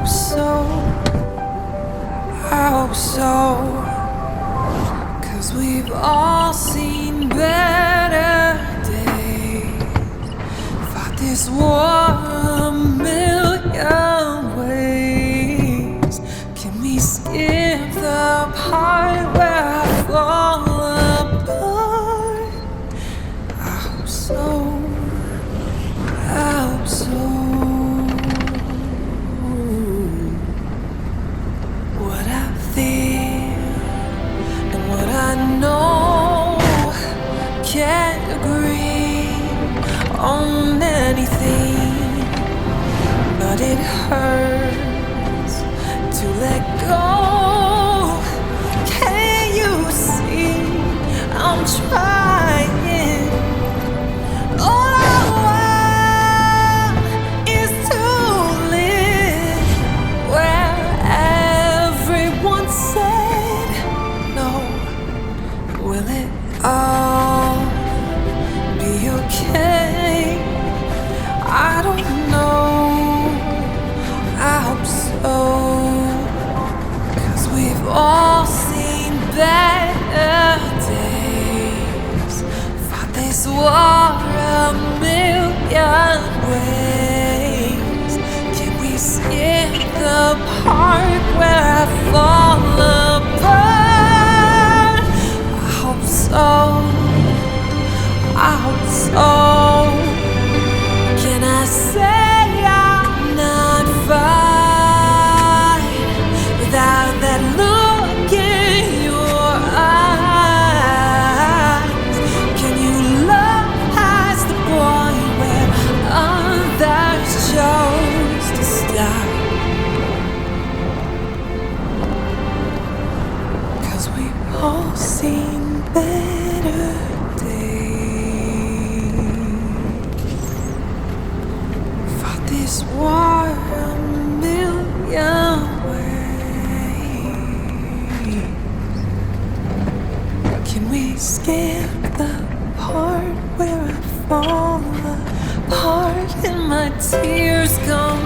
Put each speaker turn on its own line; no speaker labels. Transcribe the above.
hope so, I hope so. 'Cause we've all seen better days, fought this war a million ways. Can we skip the part where I fall apart? I hope so, I hope so. What I feel and what I know can't agree on anything, but it hurts to let go. Can you see I'm trying? All I want is to live where everyone said no. Will it all be okay? I don't know. I hope so. 'Cause we've all seen better days, fought this war a million ways. Can we skip the part where I fall apart? I hope so, I hope so. Can I say I'm not fine without that look in your eyes? Can you love past the point where others chose to stop? 'Cause we've all seen better days, fought this war a million ways. Can we skip the part where I fall apart and my tears come